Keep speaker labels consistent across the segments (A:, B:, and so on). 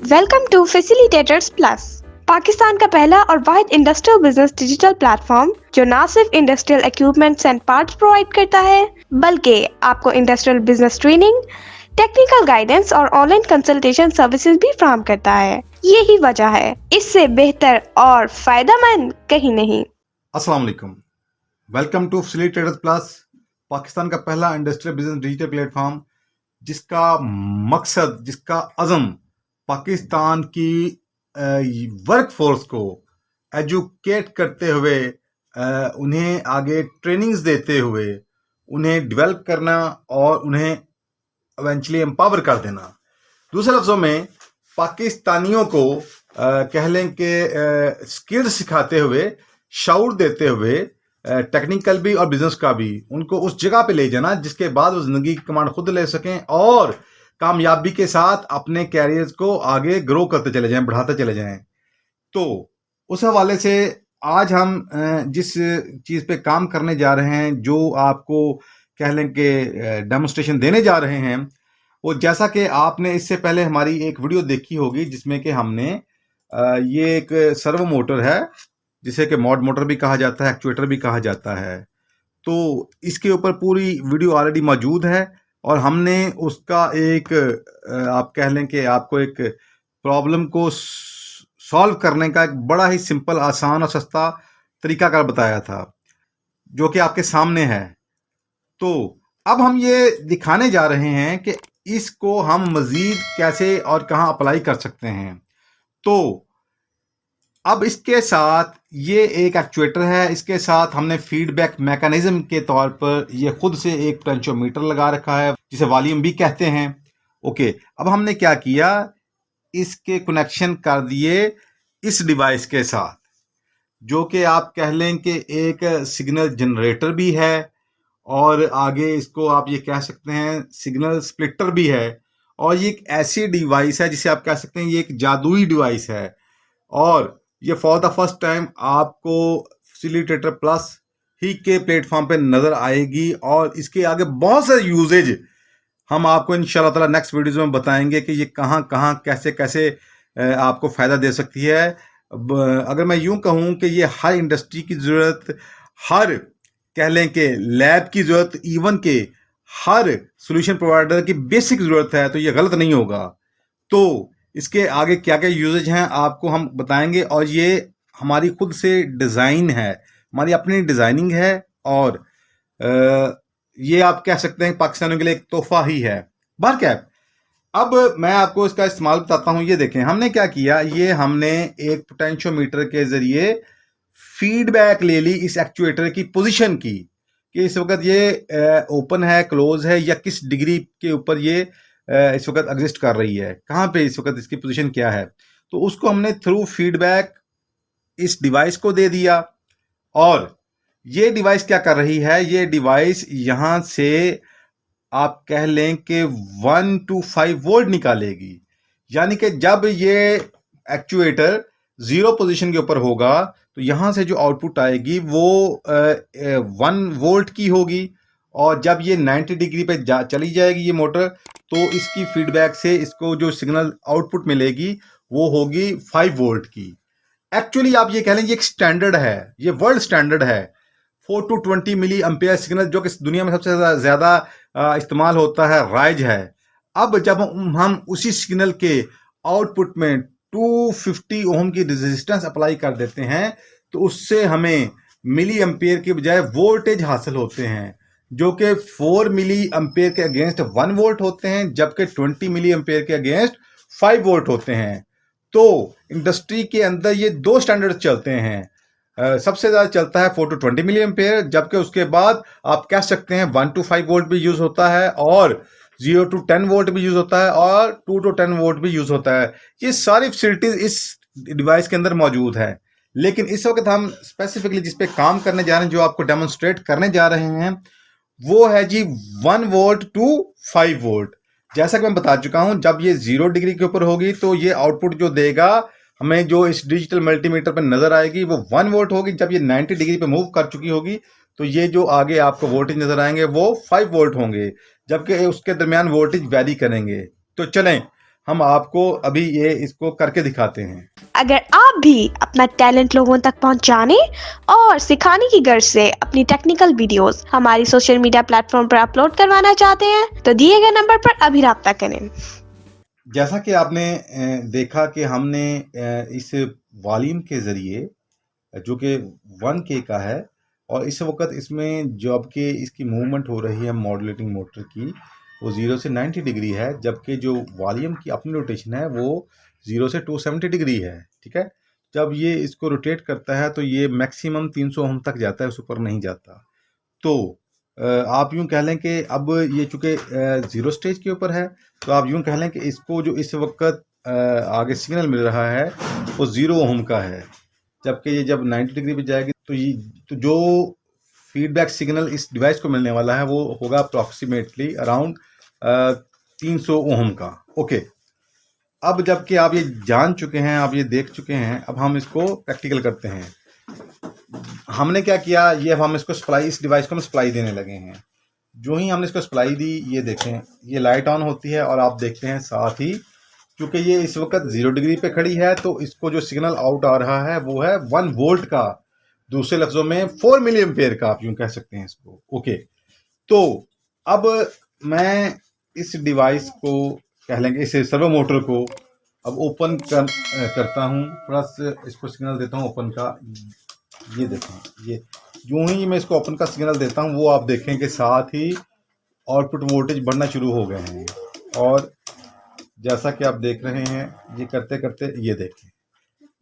A: Welcome to facilitators plus, Pakistan का पहला और वाहिद इंडस्ट्रियल बिजनेस डिजिटल प्लेटफॉर्म जो न सिर्फ industrial equipments and parts provide करता है बल्कि आपको industrial business training, technical guidance और ऑनलाइन कंसल्टेशन सर्विसेज भी फराहम करता है। यही वजह है, इससे बेहतर और फायदेमंद कहीं नहीं।
B: अस्सलाम वालेकुम, welcome to facilitators plus, Pakistan का पहला इंडस्ट्रियल बिजनेस डिजिटल प्लेटफॉर्म जिसका मकसद, जिसका अज़म पाकिस्तान की वर्क फोर्स को एजुकेट करते हुए, उन्हें आगे ट्रेनिंग्स देते हुए, उन्हें डेवलप करना और उन्हें इवेंचुअली एम्पावर कर देना। दूसरे लफ्ज़ों में पाकिस्तानियों को कह लें कि स्किल्स सिखाते हुए, शऊर देते हुए, टेक्निकल भी और बिजनेस का भी, उनको उस जगह पे ले जाना जिसके बाद वो जिंदगी की कमांड खुद ले सकें और कामयाबी के साथ अपने कैरियर्स को आगे ग्रो करते चले जाएं, बढ़ाते चले जाएं। तो उस हवाले से आज हम जिस चीज़ पे काम करने जा रहे हैं, जो आपको कह लें कि डेमोन्स्ट्रेशन देने जा रहे हैं, वो जैसा कि आपने इससे पहले हमारी एक वीडियो देखी होगी जिसमें कि हमने ये एक सर्वो मोटर है जिसे कि मॉड मोटर भी कहा जाता है, एक्चुएटर भी कहा जाता है। तो इसके ऊपर पूरी वीडियो ऑलरेडी मौजूद है और हमने उसका एक आप कह लें कि आपको एक प्रॉब्लम को सॉल्व करने का एक बड़ा ही सिंपल, आसान और सस्ता तरीकाकार बताया था जो कि आपके सामने है। तो अब हम ये दिखाने जा रहे हैं कि इसको हम मज़ीद कैसे और कहाँ अप्लाई कर सकते हैं। तो अब इसके साथ ये एक एक्चुएटर है, इसके साथ हमने फीडबैक मैकेनिज्म के तौर पर ये खुद से एक पोटेंशियोमीटर लगा रखा है जिसे वॉल्यूम भी कहते हैं। ओके, अब हमने क्या किया, इसके कनेक्शन कर दिए इस डिवाइस के साथ, जो कि आप कह लें कि एक सिग्नल जनरेटर भी है और आगे इसको आप ये कह सकते हैं सिग्नल स्प्लिटर भी है। और ये एक ऐसी डिवाइस है जिसे आप कह सकते हैं ये एक जादुई डिवाइस है और ये फॉर द फर्स्ट टाइम आपको फैसिलिटेटर प्लस ही के प्लेटफॉर्म पे नज़र आएगी और इसके आगे बहुत सारे यूजेज हम आपको इंशाल्लाह ताला नेक्स्ट वीडियोज़ में बताएंगे कि ये कहाँ कहाँ कैसे कैसे आपको फ़ायदा दे सकती है। अगर मैं यूं कहूं कि ये हर इंडस्ट्री की ज़रूरत, हर कह लें कि लैब की ज़रूरत, इवन के हर सोल्यूशन प्रोवाइडर की बेसिक ज़रूरत है, तो ये गलत नहीं होगा। तो इसके आगे क्या क्या यूजेज हैं आपको हम बताएंगे और ये हमारी खुद से डिज़ाइन है, हमारी अपनी डिज़ाइनिंग है और ये आप कह सकते हैं पाकिस्तानियों के लिए एक तोहफा ही है। बहरकैफ, अब मैं आपको इसका इस्तेमाल बताता हूँ। ये देखें हमने क्या किया, ये हमने एक पोटेंशियोमीटर के ज़रिए फीडबैक ले ली इस एक्चुएटर की पोजीशन की कि इस वक्त ये ओपन है, क्लोज है या किस डिग्री के ऊपर ये इस वक्त एग्जिस्ट कर रही है, कहाँ पे इस वक्त इसकी पोजीशन क्या है। तो उसको हमने थ्रू फीडबैक इस डिवाइस को दे दिया और ये डिवाइस क्या कर रही है, ये डिवाइस यहाँ से आप कह लें कि 1 to 5 वोल्ट निकालेगी। यानी कि जब ये एक्चुएटर जीरो पोजीशन के ऊपर होगा तो यहाँ से जो आउटपुट आएगी वो 1 वोल्ट की होगी और जब ये 90 डिग्री पे चली जाएगी ये मोटर, तो इसकी फीडबैक से इसको जो सिग्नल आउटपुट मिलेगी वो होगी 5 वोल्ट की। एक्चुअली आप ये कह लें ये एक स्टैंडर्ड है, ये वर्ल्ड स्टैंडर्ड है। 4 to 20 मिली एम्पेयर सिग्नल जो कि दुनिया में सबसे ज़्यादा इस्तेमाल होता है, राइज है। अब जब हम उसी सिग्नल के आउटपुट में 250 ओम की रेजिस्टेंस अप्लाई कर देते हैं तो उससे हमें मिली एम्पेयर के बजाय वोल्टेज हासिल होते हैं जो कि 4 मिली एम्पेयर के अगेंस्ट 1 वोल्ट होते हैं, जबकि 20 मिली एम्पेयर के अगेंस्ट 5 वोल्ट होते हैं। तो इंडस्ट्री के अंदर ये दो स्टैंडर्ड चलते हैं। सबसे ज़्यादा चलता है 4 to 20 मिली एम्पेयर, जबकि उसके बाद आप कह सकते हैं 1 to 5 वोल्ट भी यूज़ होता है और 0 to 10 वोल्ट भी यूज़ होता है और 2 to 10 वोल्ट भी यूज़ होता है। ये सारी फैसिलिटीज़ इस डिवाइस के अंदर मौजूद है। लेकिन इस वक्त हम स्पेसिफिकली जिस पे काम करने जा रहे हैं, जो आपको डेमोन्स्ट्रेट करने जा रहे हैं, वो है जी 1 वोल्ट to 5 वोल्ट। जैसा कि मैं बता चुका हूं, जब ये 0 डिग्री के ऊपर होगी तो ये आउटपुट जो देगा हमें, जो इस डिजिटल मल्टीमीटर पर नजर आएगी, वो 1 वोल्ट होगी। जब ये 90 डिग्री पे मूव कर चुकी होगी तो ये जो आगे आपको वोल्टेज नजर आएंगे वो 5 वोल्ट होंगे, जबकि उसके दरमियान वोल्टेज वैरी करेंगे। तो चलें हम आपको अभी ये इसको करके दिखाते हैं।
A: अगर आप भी अपना टैलेंट लोगों तक पहुंचाने और सिखाने की गर्ज से अपनी टेक्निकल वीडियोस हमारी सोशल मीडिया प्लेटफॉर्म पर अपलोड करवाना चाहते हैं तो दिए गए नंबर पर अभी राब्ता करें।
B: जैसा कि आपने देखा कि हमने इस वॉल्यूम के ज़रिए जो कि 1K का है और इस वक्त इसमें जब कि इसकी मूवमेंट हो रही है मॉड्यूलेटिंग मोटर की, वो 0 से 90 डिग्री है, जबकि जो वॉल्यूम की अपनी रोटेशन है वो 0 से 270 डिग्री है। ठीक है, जब ये इसको रोटेट करता है तो ये मैक्सिमम 300 ओम तक जाता है, उस ऊपर नहीं जाता। तो आप यूं कह लें कि अब ये चूँकि ज़ीरो स्टेज के ऊपर है, तो आप यूं कह लें कि इसको जो इस वक्त आगे सिग्नल मिल रहा है वो 0 ओम का है, जबकि ये जब 90 डिग्री पे जाएगी तो जो फीडबैक सिग्नल इस डिवाइस को मिलने वाला है वो होगा अप्रॉक्सीमेटली अराउंड 300 ओम का। ओके, अब जबकि आप ये जान चुके हैं, आप ये देख चुके हैं, अब हम इसको प्रैक्टिकल करते हैं। हमने क्या किया, ये अब हम इसको सप्लाई, इस डिवाइस को हम सप्लाई देने लगे हैं। जो ही हमने इसको सप्लाई दी, ये देखें ये लाइट ऑन होती है और आप देखते हैं साथ ही क्योंकि ये इस वक्त 0 डिग्री पे खड़ी है तो इसको जो सिग्नल आउट आ रहा है वो है 1 वोल्ट का, दूसरे लफ्जों में 4 मिली एम्पेयर का, आप यूं कह सकते हैं इसको। ओके, तो अब मैं इस डिवाइस को कह लेंगे, इस सर्वो मोटर को अब ओपन करता हूं, थोड़ा सा इसको सिग्नल देता हूं ओपन का। ये देखें, ये यूं ही मैं इसको ओपन का सिग्नल देता हूं वो आप देखें कि साथ ही आउटपुट वोल्टेज बढ़ना शुरू हो गए हैं। और जैसा कि आप देख रहे हैं, ये करते करते ये देखें,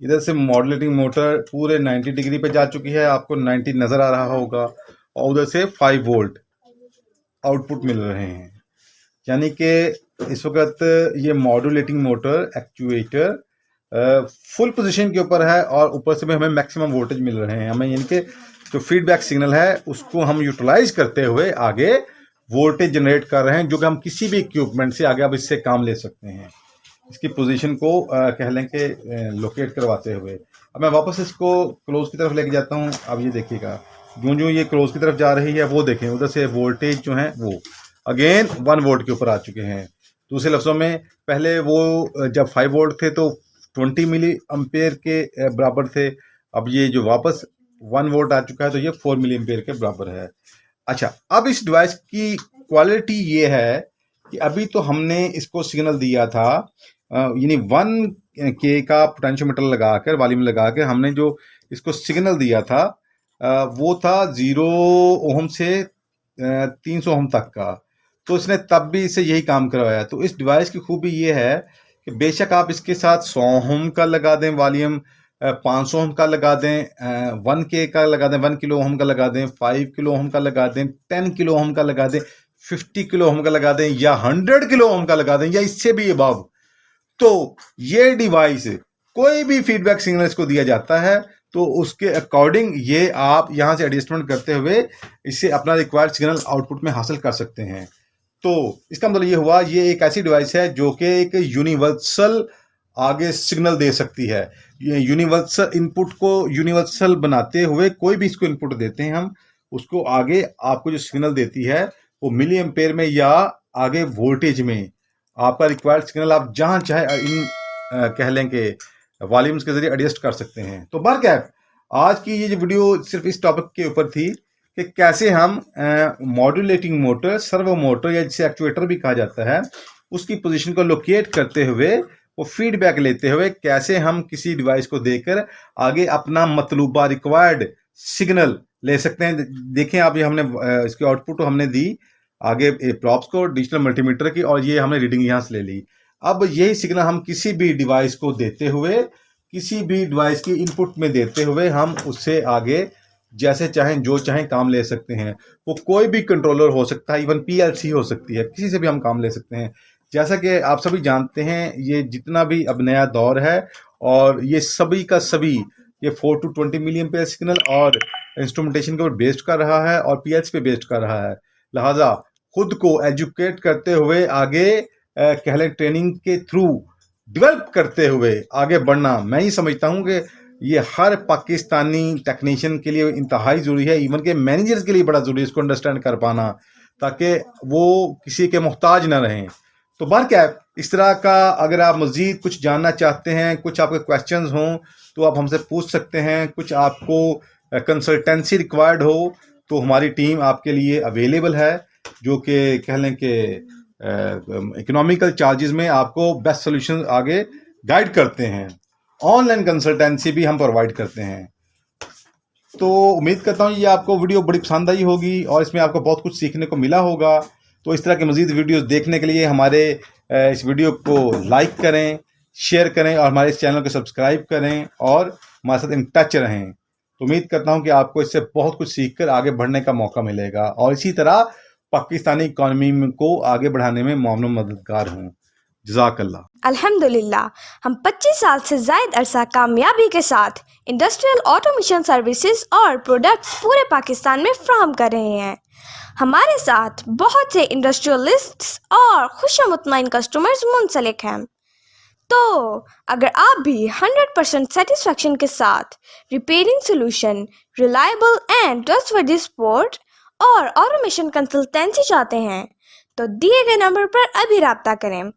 B: इधर से मॉड्यूलेटिंग मोटर पूरे 90 डिग्री पे जा चुकी है, आपको 90 नज़र आ रहा होगा, और उधर से 5 वोल्ट आउटपुट मिल रहे हैं। यानी कि इस वक्त ये modulating motor actuator full position के ऊपर है और ऊपर से भी हमें मैक्सिमम वोल्टेज मिल रहे हैं। हमें यानी कि जो फीडबैक सिग्नल है उसको हम यूटिलाइज करते हुए आगे वोल्टेज जनरेट कर रहे हैं, जो कि हम किसी भी इक्विपमेंट से आगे अब इससे काम ले सकते हैं, इसकी पोजीशन को कह लें कि लोकेट करवाते हुए। अब मैं वापस इसको क्लोज की तरफ लेके जाता हूं। अब ये देखिएगा, जो जो ये क्लोज की तरफ जा रही है वो देखें, उधर से वोल्टेज जो है वो अगेन 1 वोल्ट के ऊपर आ चुके हैं। दूसरे लफ्ज़ों में, पहले वो जब 5 वोल्ट थे तो 20 मिली एम्पेयर के बराबर थे, अब ये जो वापस 1 वोल्ट आ चुका है तो ये 4 मिली एम्पेयर के बराबर है। अच्छा, अब इस डिवाइस की क्वालिटी ये है कि अभी तो हमने इसको सिग्नल दिया था, यानी 1K का पोटेंशियोमीटर लगाकर, वॉल्यूम लगाकर हमने जो इसको सिग्नल दिया था वो था 0 ओम से 300 ओम तक का, तो इसने तब भी इसे यही काम करवाया। तो इस डिवाइस की खूबी ये है कि बेशक आप इसके साथ 100 ओम का लगा दें वॉल्यूम, 500 ओम का लगा दें, 1K का लगा दें, 1 किलो ओम का लगा दें, 5 किलो ओम का लगा दें, 10 किलो ओम का लगा दें, 50 किलो ओम का लगा दें, या 100 किलो ओम का लगा दें, या इससे भी अबव, तो ये डिवाइस कोई भी फीडबैक सिग्नल इसको दिया जाता है तो उसके अकॉर्डिंग ये आप यहाँ से एडजस्टमेंट करते हुए इससे अपना रिक्वायर्ड सिग्नल आउटपुट में हासिल कर सकते हैं। तो इसका मतलब ये हुआ, ये एक ऐसी डिवाइस है जो कि एक यूनिवर्सल आगे सिग्नल दे सकती है। ये यूनिवर्सल इनपुट को यूनिवर्सल बनाते हुए कोई भी इसको इनपुट देते हैं हम, उसको आगे आपको जो सिग्नल देती है वो मिली एम्पेयर में या आगे वोल्टेज में आपका रिक्वायर्ड सिग्नल आप जहां चाहे इन कह लें कि वॉल्यूम्स के जरिए एडजस्ट कर सकते हैं। तो बरकैफ आज की ये जो वीडियो सिर्फ इस टॉपिक के ऊपर थी कि कैसे हम मॉड्यूलेटिंग मोटर, सर्वो मोटर या जिसे एक्चुएटर भी कहा जाता है, उसकी पोजीशन को लोकेट करते हुए, वो फीडबैक लेते हुए कैसे हम किसी डिवाइस को देकर आगे अपना मतलूबा रिक्वायर्ड सिग्नल ले सकते हैं। देखें आप, ये हमने इसकी आउटपुट हमने दी आगे प्रॉप्स को डिजिटल मल्टीमीटर की, और ये हमने रीडिंग यहाँ से ले ली। अब यही सिग्नल हम किसी भी डिवाइस को देते हुए, किसी भी डिवाइस की इनपुट में देते हुए हम उससे आगे जैसे चाहें जो चाहें काम ले सकते हैं। वो कोई भी कंट्रोलर हो सकता है, इवन PLC हो सकती है, किसी से भी हम काम ले सकते हैं। जैसा कि आप सभी जानते हैं, ये जितना भी अब नया दौर है और ये सभी का सभी ये 4 to 20 मिली एम्पेयर सिग्नल और इंस्ट्रूमेंटेशन के ऊपर बेस्ड कर रहा है और PLC पे बेस्ड कर रहा है। लिहाजा खुद को एजुकेट करते हुए आगे कह लें ट्रेनिंग के थ्रू डेवलप करते हुए आगे बढ़ना, मैं ही समझता हूं कि ये हर पाकिस्तानी टेक्नीशियन के लिए इंतहाई ज़रूरी है, इवन के मैनेजर्स के लिए बड़ा ज़रूरी है इसको अंडरस्टैंड कर पाना, ताकि वो किसी के मोहताज ना रहें। तो बहरकैफ इस तरह का अगर आप मज़ीद कुछ जानना चाहते हैं, कुछ आपके क्वेश्चंस हों तो आप हमसे पूछ सकते हैं। कुछ आपको कंसल्टेंसी रिक्वायर्ड हो तो हमारी टीम आपके लिए अवेलेबल है, जो कि कह लें कि इकोनॉमिकल चार्जेस में आपको बेस्ट सोल्यूशन आगे गाइड करते हैं। ऑनलाइन कंसल्टेंसी भी हम प्रोवाइड करते हैं। तो उम्मीद करता हूँ ये आपको वीडियो बड़ी पसंद आई होगी और इसमें आपको बहुत कुछ सीखने को मिला होगा। तो इस तरह के मज़ीद वीडियोस देखने के लिए हमारे इस वीडियो को लाइक करें, शेयर करें और हमारे इस चैनल को सब्सक्राइब करें और हमारे साथ इन टच रहें। तो उम्मीद करता हूँ कि आपको इससे बहुत कुछ सीखकर आगे बढ़ने का मौका मिलेगा और इसी तरह पाकिस्तानी इकॉनमी को आगे बढ़ाने में मामून मददगार हों। जज़ाकल्लाह।
A: अल्हम्दुलिल्लाह, हम 25 साल से ज़ायद अरसा कामयाबी के साथ इंडस्ट्रियल ऑटोमेशन सर्विसेज और प्रोडक्ट्स पूरे पाकिस्तान में फ्राहम कर रहे हैं। हमारे साथ बहुत से इंडस्ट्रियलिस्ट्स और खुशमुतमईन कस्टमर्स मुंसलिक हैं। तो अगर आप भी 100% सेटिस्फेक्शन के साथ repairing solution, reliable and trustworthy support और ऑटोमेशन कंसल्टेंसी चाहते हैं तो दिए गए नंबर पर अभी राब्ता करें।